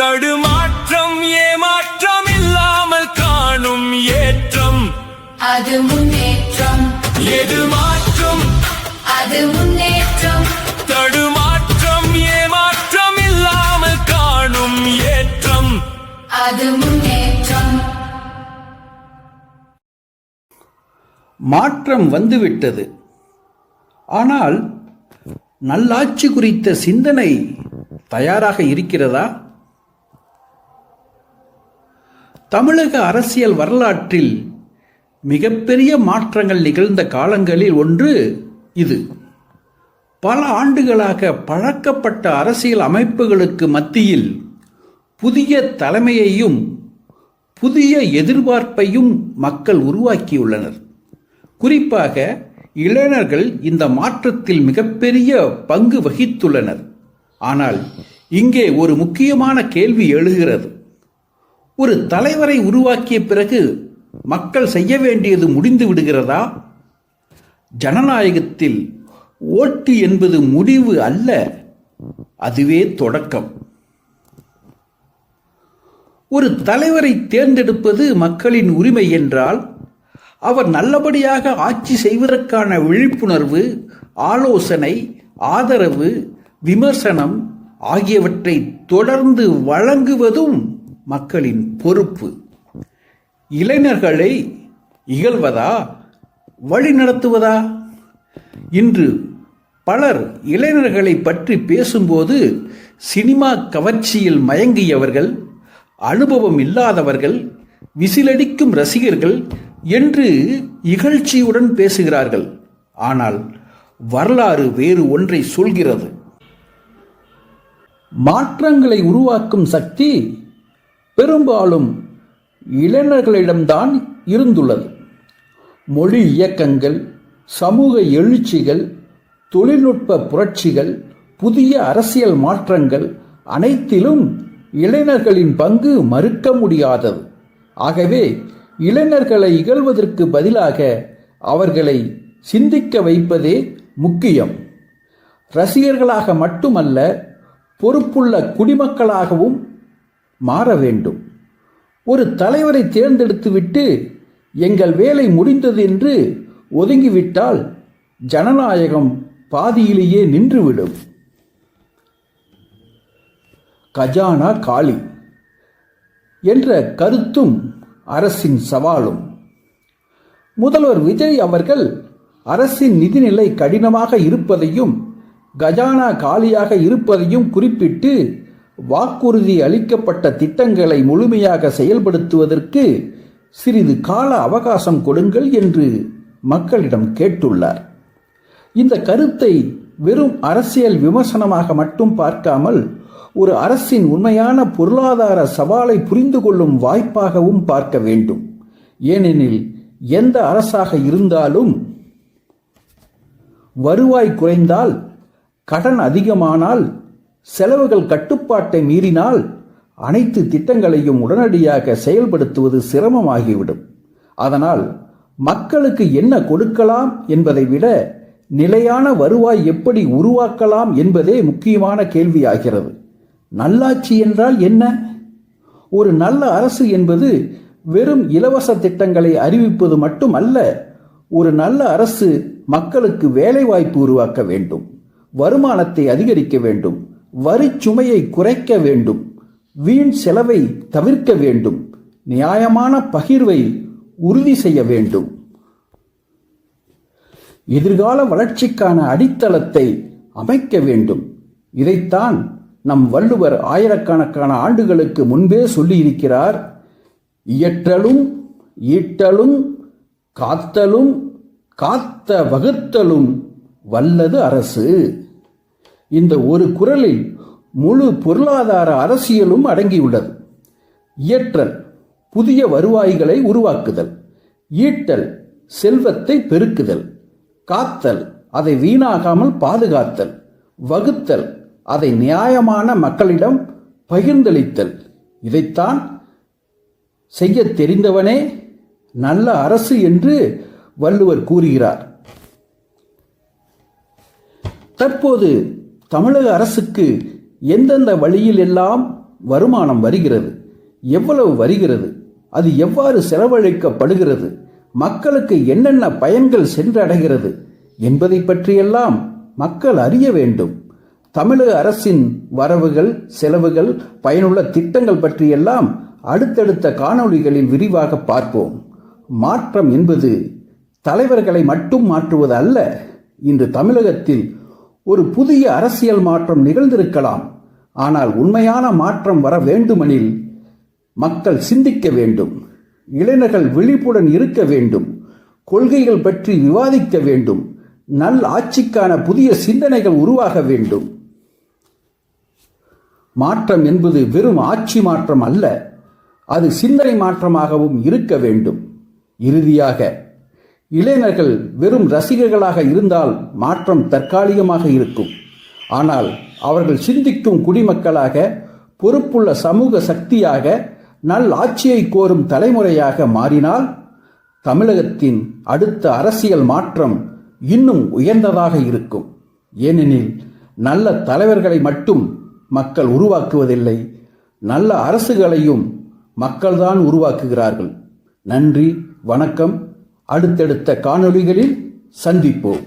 தடுமாற்றம் ஏமாற்றம் இல்லாமல் காணும் ஏற்றம் அது முன்னேற்றம். எது மாற்றம் அது முன்னேற்றம். தடுமாற்றம் ஏமாற்றம் இல்லாமல் காணும் ஏற்றம் அது முன்னேற்றம். மாற்றம் வந்துவிட்டது. ஆனால் நல்லாட்சி குறித்த சிந்தனை தயாராக இருக்கிறதா? தமிழக அரசியல் வரலாற்றில் மிகப்பெரிய மாற்றங்கள் நிகழ்ந்த காலங்களில் ஒன்று இது. பல ஆண்டுகளாக பழக்கப்பட்ட அரசியல் அமைப்புகளுக்கு மத்தியில் புதிய தலைமையையும் புதிய எதிர்பார்ப்பையும் மக்கள் உருவாக்கியுள்ளனர். குறிப்பாக இளைஞர்கள் இந்த மாற்றத்தில் மிகப்பெரிய பங்கு வகித்துள்ளனர். ஆனால் இங்கே ஒரு முக்கியமான கேள்வி எழுகிறது. ஒரு தலைவரை உருவாக்கிய பிறகு மக்கள் செய்ய வேண்டியது முடிந்து விடுகிறதா? ஜனநாயகத்தில் ஓட்டு என்பது முடிவு அல்ல, அதுவே தொடக்கம். ஒரு தலைவரை தேர்ந்தெடுப்பது மக்களின் உரிமை என்றால் அவர் நல்லபடியாக ஆட்சி செய்வதற்கான விழிப்புணர்வு, ஆலோசனை, ஆதரவு, விமர்சனம் ஆகியவற்றை தொடர்ந்து வழங்குவதும் மக்களின் பொறுப்பு. இளைஞர்களை இகழ்வதா, வழிநடத்துவதா? இன்று பலர் இளைஞர்களை பற்றி பேசும்போது சினிமா கவர்ச்சியில் மயங்கியவர்கள், அனுபவம் இல்லாதவர்கள், விசிலடிக்கும் ரசிகர்கள் என்று இகழ்ச்சியுடன் பேசுகிறார்கள். ஆனால் வரலாறு வேறு ஒன்றை சொல்கிறது. மாற்றங்களை உருவாக்கும் சக்தி பெரும்பாலும் இளைஞர்களிடம்தான் இருந்துள்ளது. மொழி இயக்கங்கள், சமூக எழுச்சிகள், தொழில்நுட்ப புரட்சிகள், புதிய அரசியல் மாற்றங்கள் அனைத்திலும் இளைஞர்களின் பங்கு மறுக்க முடியாதது. ஆகவே இளைஞர்களை இகழ்வதற்கு பதிலாக அவர்களை சிந்திக்க வைப்பதே முக்கியம். ரசிகர்களாக மட்டுமல்ல, பொறுப்புள்ள குடிமக்களாகவும் மாற வேண்டும். ஒரு தலைவரை தேர்ந்தெடுத்துவிட்டு எங்கள் வேலை முடிந்தது என்று ஒதுங்கிவிட்டால் ஜனநாயகம் பாதியிலேயே நின்றுவிடும். கஜானா காலி என்ற கருத்தும் அரசின் சவாலும். முதல்வர் விஜய் அவர்கள் அரசின் நிதிநிலை கடினமாக இருப்பதையும் கஜானா காலியாக இருப்பதையும் குறிப்பிட்டு வாக்குறுதி அளிக்கப்பட்ட திட்டங்களை முழுமையாக செயல்படுத்துவதற்கு சிறிது கால அவகாசம் கொடுங்கள் என்று மக்களிடம் கேட்டுள்ளார். இந்த கருத்தை வெறும் அரசியல் விமர்சனமாக மட்டும் பார்க்காமல் ஒரு அரசின் உண்மையான பொருளாதார சவாலை புரிந்து கொள்ளும் வாய்ப்பாகவும் பார்க்க வேண்டும். ஏனெனில் எந்த அரசாக இருந்தாலும் வருவாய் குறைந்தால், கடன் அதிகமானால், செலவுகள் கட்டுப்பாட்டை மீறினால் அனைத்து திட்டங்களையும் உடனடியாக செயல்படுத்துவது சிரமமாகிவிடும். அதனால் மக்களுக்கு என்ன கொடுக்கலாம் என்பதை விட நிலையான வருவாய் எப்படி உருவாக்கலாம் என்பதே முக்கியமான கேள்வியாகிறது. நல்லாட்சி என்றால் என்ன? ஒரு நல்ல அரசு என்பது வெறும் இலவச திட்டங்களை அறிவிப்பது மட்டுமல்ல. ஒரு நல்ல அரசு மக்களுக்கு வேலைவாய்ப்பு உருவாக்க வேண்டும், வருமானத்தை அதிகரிக்க வேண்டும், வரி சுமையை குறைக்க வேண்டும், வீண் செலவை தவிர்க்க வேண்டும், நியாயமான பகிர்வை உறுதி செய்ய வேண்டும். எதிர்கால வளர்ச்சிக்கான அடித்தளத்தை அமைக்க வேண்டும். இதைத்தான் நம் வள்ளுவர் ஆயிரக்கணக்கான ஆண்டுகளுக்கு முன்பே சொல்லியிருக்கிறார். இயற்றலும் ஈட்டலும் காத்தலும் காத்த வகுத்தலும் வல்லது அரசு. இந்த ஒரு குறளில் முழு பொருளாதார அரசியலும் அடங்கியுள்ளது. இயற்றல் புதிய வருவாய்களை உருவாக்குதல், ஈட்டல் செல்வத்தை பெருக்குதல், காத்தல் அதை வீணாகாமல் பாதுகாத்தல், வகுத்தல் அதை நியாயமான மக்களிடம் பகிர்ந்தளித்தல். இதைத்தான் செய்ய தெரிந்தவனே நல்ல அரசு என்று வள்ளுவர் கூறுகிறார். தற்போது தமிழக அரசுக்கு எந்தெந்த வழியில் எல்லாம் வருமானம் வருகிறது, எவ்வளவு வருகிறது, அது எவ்வாறு செலவழிக்கப்படுகிறது, மக்களுக்கு என்னென்ன பயன்கள் சென்றடைகிறது என்பதை பற்றியெல்லாம் மக்கள் அறிய வேண்டும். தமிழக அரசின் வரவுகள், செலவுகள், பயனுள்ள திட்டங்கள் பற்றியெல்லாம் அடுத்தடுத்த காணொளிகளில் விரிவாக பார்ப்போம். மாற்றம் என்பது தலைவர்களை மட்டும் மாற்றுவது அல்ல. இன்று தமிழகத்தில் ஒரு புதிய அரசியல் மாற்றம் நிகழ்ந்திருக்கலாம். ஆனால் உண்மையான மாற்றம் வர வேண்டுமெனில் மக்கள் சிந்திக்க வேண்டும், இளைஞர்கள் விழிப்புடன் இருக்க வேண்டும், கொள்கைகள் பற்றி விவாதிக்க வேண்டும், நல் ஆட்சிக்கான புதிய சிந்தனைகள் உருவாக வேண்டும். மாற்றம் என்பது வெறும் ஆட்சி மாற்றம் அல்ல, அது சிந்தனை மாற்றமாகவும் இருக்க வேண்டும். இறுதியாக, இளைஞர்கள் வெறும் ரசிகர்களாக இருந்தால் மாற்றம் தற்காலிகமாக இருக்கும். ஆனால் அவர்கள் சிந்திக்கும் குடிமக்களாக, பொறுப்புள்ள சமூக சக்தியாக, நல் ஆட்சியை கோரும் தலைமுறையாக மாறினால் தமிழகத்தின் அடுத்த அரசியல் மாற்றம் இன்னும் உயர்ந்ததாக இருக்கும். ஏனெனில் நல்ல தலைவர்களை மட்டும் மக்கள் உருவாக்குவதில்லை, நல்ல அரசுகளையும் மக்கள்தான் உருவாக்குகிறார்கள். நன்றி, வணக்கம். அடுத்தடுத்த காணொளிகளில் சந்திப்போம்.